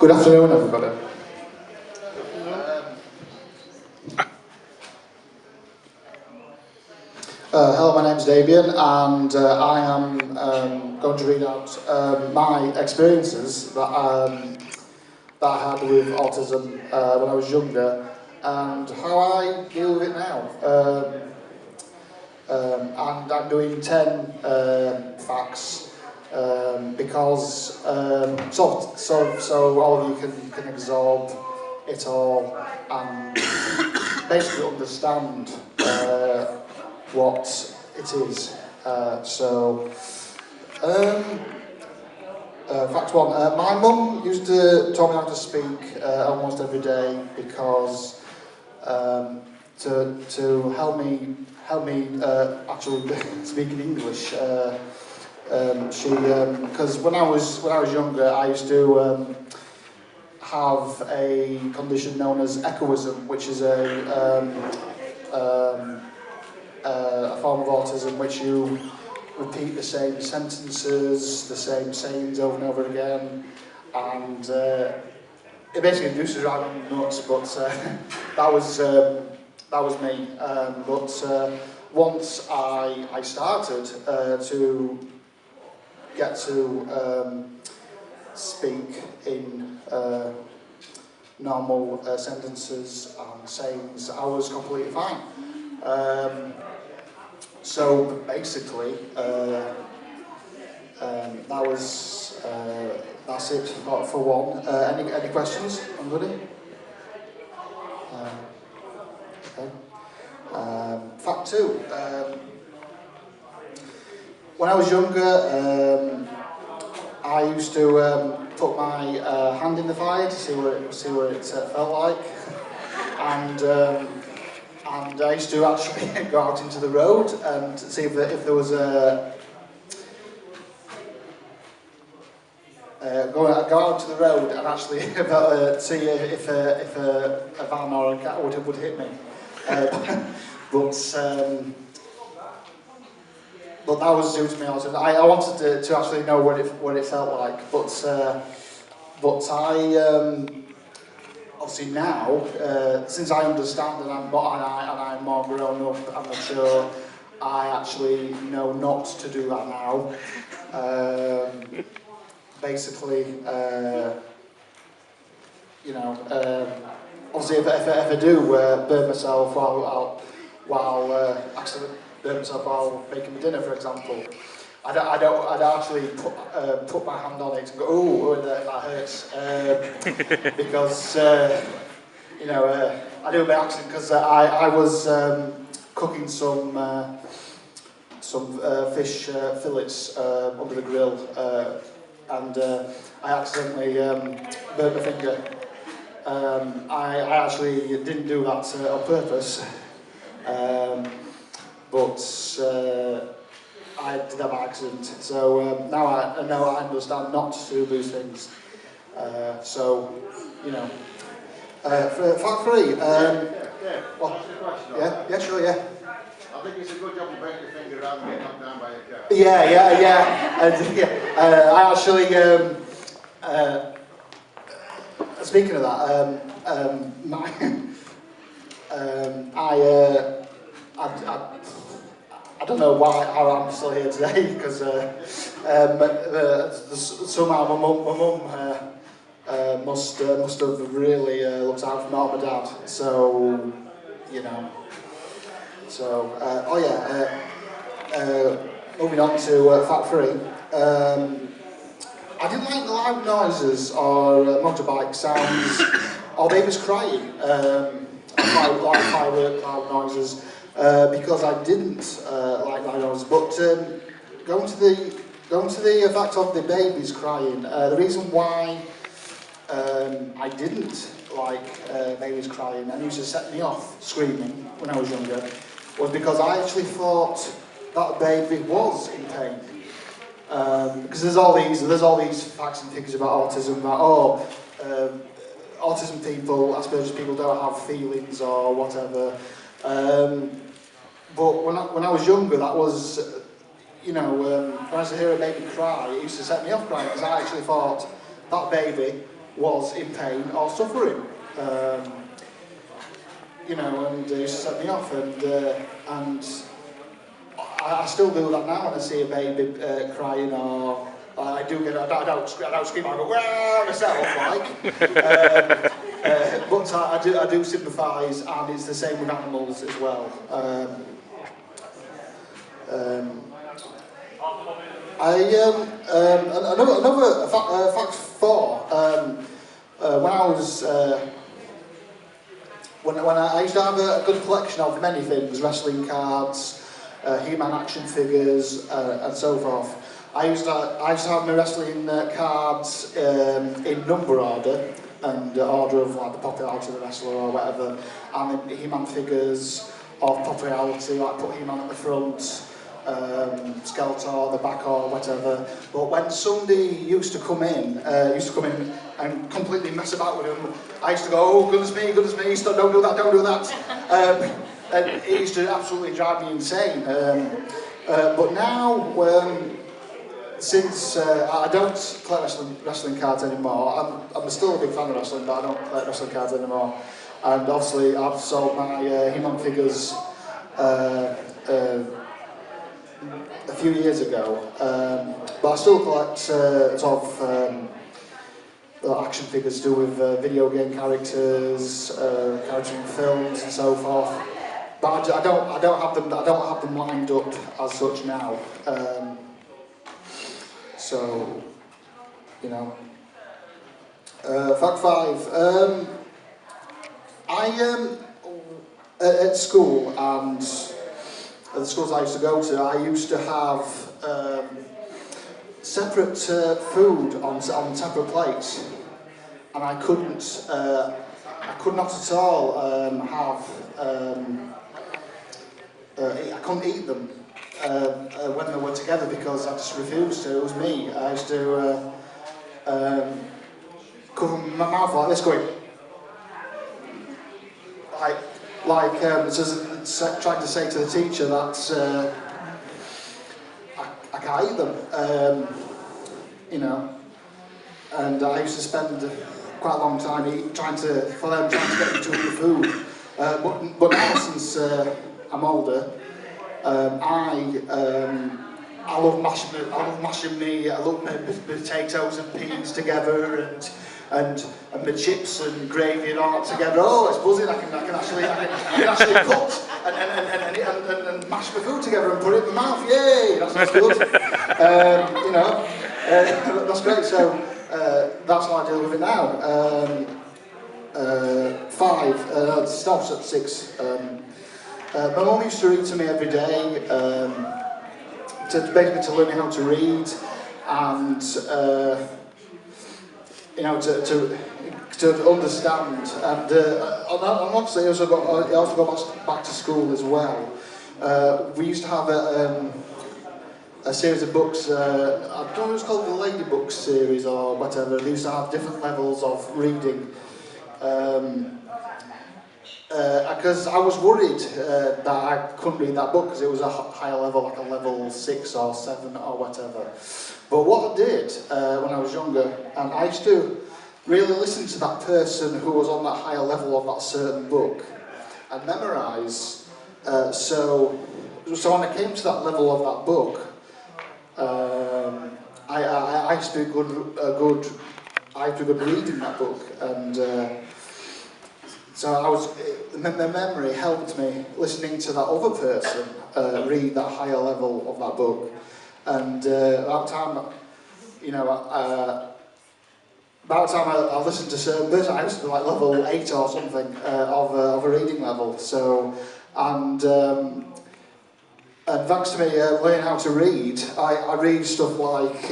Good afternoon, everybody. Hello, my name's Dabion, and I am going to read out my experiences that I had with autism when I was younger, and how I deal with it now. And I'm doing 10 facts because so all of you can absorb it all and basically understand what it is. Fact one, my mum used to tell me how to speak almost every day because to help me actually speak in English. Because when I was younger, I used to have a condition known as echoism, which is a form of autism which you repeat the same sentences, the same sayings over and over again, and it basically induces you out nuts. But that was me. But once I started to get to speak in normal sentences and sayings, I was completely fine. So basically, that's it for one. Any questions? Anybody? Okay. Fact two. When I was younger, I used to put my hand in the fire to see what it felt like, and I used to actually go out into the road and see if there was a go out to the road and actually see if a van or a cat would hit me. But that was due to me. I wanted to actually know what it felt like. But I obviously now, since I understand and I'm more grown up and mature, I actually know not to do that now. Basically, obviously if I do burn myself while actually burn myself while making my dinner, for example, I'd actually put my hand on it and go, oh, that hurts, because I do it by accident because I was cooking some fish fillets under the grill, and I accidentally burnt my finger. I actually didn't do that on purpose, but I did that by accident. So now I understand not to do these things. For fact three. Well, yeah, sure, yeah. I think it's a good job you break your finger rather than get knocked down by a car. Yeah. I actually, speaking of that, I don't know how I'm still here today, because somehow my mum must have really looked out for my dad. So, moving on to fact three. I didn't like the loud noises or motorbike sounds or babies crying, like firework loud noises, because I didn't like loud noises. But going to the fact of the babies crying, the reason why I didn't like babies crying and used to set me off screaming when I was younger was because I actually thought that baby was in pain. Because there's all these facts and figures about autism, that autism people, Asperger's people don't have feelings or whatever. But when I was younger, that was, when I used to hear a baby cry, it used to set me off crying, because I actually thought that baby was in pain or suffering. You know, and it used to set me off, and I still do that now when I see a baby crying, or I don't scream, I go, well, myself, like. But I do sympathise, and it's the same with animals as well. Another fact 4. When I was when I used to have a good collection of many things, wrestling cards, He-Man action figures, and so forth. I used to have my wrestling cards in number order, and order of like the popularity of the wrestler or whatever, and then He-Man figures of popularity, like put He-Man at the front, Skeletor at the back or whatever. But when somebody used to come in and completely mess about with them, I used to go, oh goodness me, stop, don't do that. And it used to absolutely drive me insane. But now, since I don't collect wrestling cards anymore, I'm still a big fan of wrestling, but I don't collect wrestling cards anymore. And obviously, I've sold my He-Man figures a few years ago, but I still collect action figures to do with video game characters, characters in films, and so forth. But I don't have them lined up as such now. So, you know. Fact 5. At school and at the schools I used to go to, I used to have separate food on separate plates, and I could not at all I couldn't eat them when they were together because I just refused to. It was me. I used to cover my mouth like this, going trying to say to the teacher that I can't eat them, you know. And I used to spend quite a long time trying to get me to eat the food. But now, since I'm older, I love mashing my potatoes and peas together, and my chips and gravy and all that together. Oh, it's buzzing! I can actually cut and mash my food together and put it in my mouth. Yay! That's good. You know, that's great. So that's how I deal with it now. 5. It stops at 6. My mum used to read to me every day, basically to learn me how to read, and you know, to understand, and obviously I also go back to school as well. We used to have a series of books, I don't know if it was called the Lady Books series or whatever. They used to have different levels of reading. Because I was worried that I couldn't read that book because it was a higher level, like a level 6 or 7 or whatever. But what I did when I was younger, and I used to really listen to that person who was on that higher level of that certain book and memorise. So when I came to that level of that book, I used to be good reading that book, and so the memory helped me listening to that other person read that higher level of that book, and about time, you know, about time I listened to certain bits, I was like level 8 or something of a reading level. So, and thanks to me learning how to read, I read stuff like